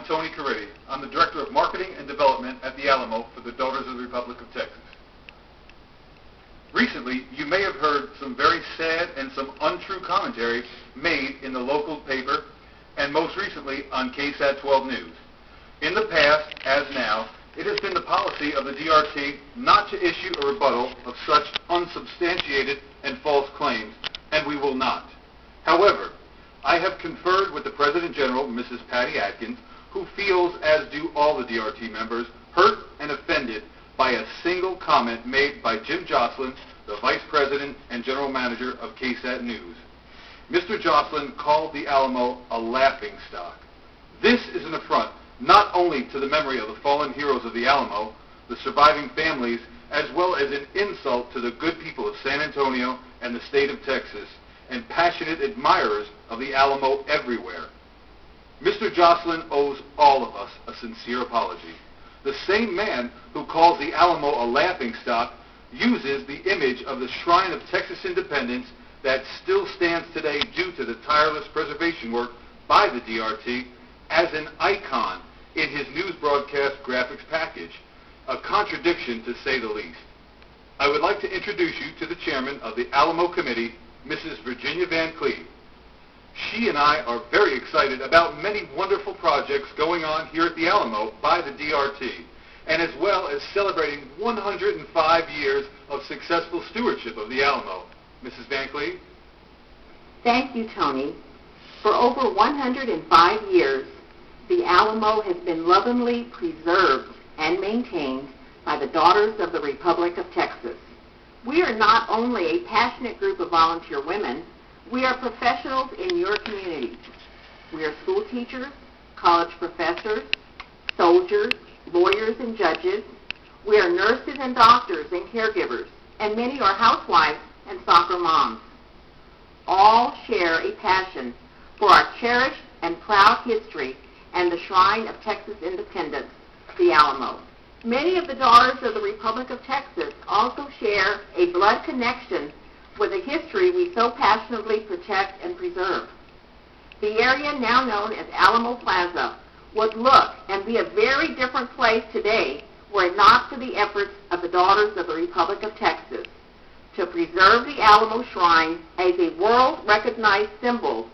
Tony Caridi. I'm the Director of Marketing and Development at the Alamo for the Daughters of the Republic of Texas. Recently, you may have heard some very sad and some untrue commentary made in the local paper and most recently on KSAT 12 News. In the past, as now, it has been the policy of the DRT not to issue a rebuttal of such unsubstantiated and false claims, and we will not. However, I have conferred with the President General, Mrs. Patty Atkins, who feels, as do all the DRT members, hurt and offended by a single comment made by Jim Jocelyn, the Vice President and General Manager of KSAT News. Mr. Jocelyn called the Alamo a laughingstock. This is an affront not only to the memory of the fallen heroes of the Alamo, the surviving families, as well as an insult to the good people of San Antonio and the state of Texas, and passionate admirers of the Alamo everywhere. Mr. Jocelyn owes all of us a sincere apology. The same man who calls the Alamo a laughingstock uses the image of the Shrine of Texas Independence that still stands today due to the tireless preservation work by the DRT as an icon in his news broadcast graphics package, a contradiction to say the least. I would like to introduce you to the chairman of the Alamo Committee, Mrs. Virginia Van Cleve. She and I are very excited about many wonderful projects going on here at the Alamo by the DRT, and as well as celebrating 105 years of successful stewardship of the Alamo. Mrs. Van Cleve? Thank you, Tony. For over 105 years, the Alamo has been lovingly preserved and maintained by the Daughters of the Republic of Texas. We are not only a passionate group of volunteer women, we are professionals in your community. We are school teachers, college professors, soldiers, lawyers and judges. We are nurses and doctors and caregivers, and many are housewives and soccer moms. All share a passion for our cherished and proud history and the Shrine of Texas Independence, the Alamo. Many of the Daughters of the Republic of Texas also share a blood connection with a history we so passionately protect and preserve. The area now known as Alamo Plaza would look and be a very different place today were it not for the efforts of the Daughters of the Republic of Texas to preserve the Alamo Shrine as a world-recognized symbol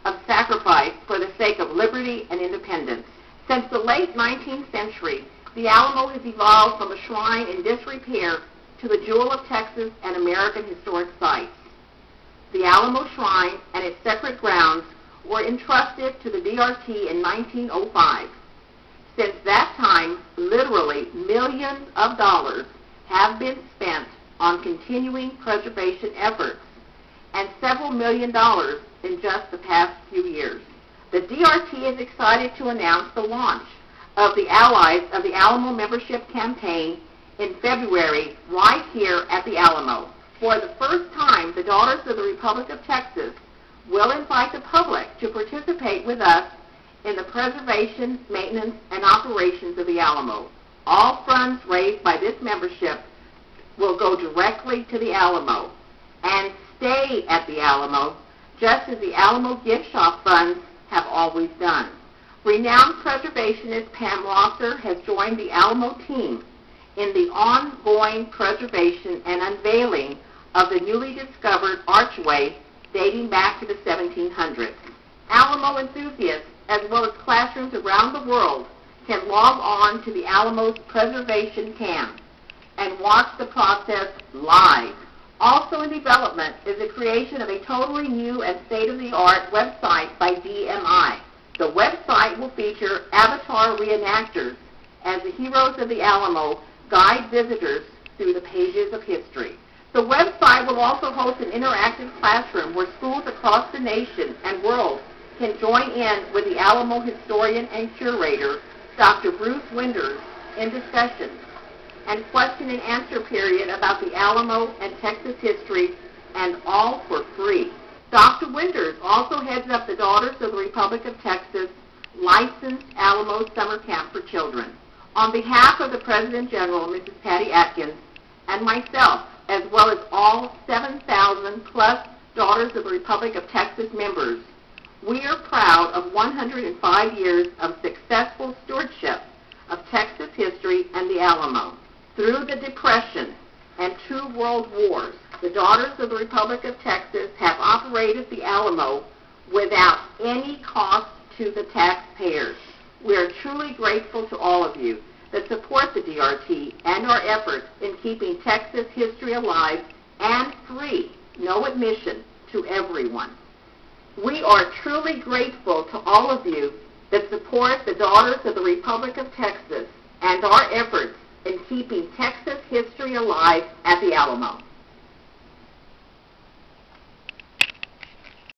of sacrifice for the sake of liberty and independence. Since the late 19th century, the Alamo has evolved from a shrine in disrepair to the jewel of Texas and American historic sites. The Alamo Shrine and its sacred grounds were entrusted to the DRT in 1905. Since that time, literally millions of dollars have been spent on continuing preservation efforts, and several $1 million in just the past few years. The DRT is excited to announce the launch of the Allies of the Alamo membership campaign in February right here at the Alamo. For the first time, the Daughters of the Republic of Texas will invite the public to participate with us in the preservation, maintenance, and operations of the Alamo. All funds raised by this membership will go directly to the Alamo and stay at the Alamo, just as the Alamo gift shop funds have always done. Renowned preservationist Pam Rosser has joined the Alamo team in the ongoing preservation and unveiling of the newly discovered archway dating back to the 1700s. Alamo enthusiasts, as well as classrooms around the world, can log on to the Alamo's preservation cam and watch the process live. Also in development is the creation of a totally new and state-of-the-art website by DMI. The website will feature avatar reenactors as the heroes of the Alamo guide visitors through the pages of history. The website will also host an interactive classroom where schools across the nation and world can join in with the Alamo historian and curator, Dr. Bruce Winders, in discussions and question and answer period about the Alamo and Texas history, and all for free. Dr. Winders also heads up the Daughters of the Republic of Texas licensed Alamo Summer Camp for Children. On behalf of the President General, Mrs. Patty Atkins, and myself, as well as all 7,000 plus Daughters of the Republic of Texas members, We are proud of 105 years of successful stewardship of Texas history and the Alamo. Through the Depression and 2 world wars, the Daughters of the Republic of Texas have operated the Alamo without any cost to the taxpayers. We are truly grateful to all of you that support the DRT and our efforts in keeping Texas history alive and free, no admission, to everyone. We are truly grateful to all of you that support the Daughters of the Republic of Texas and our efforts in keeping Texas history alive at the Alamo.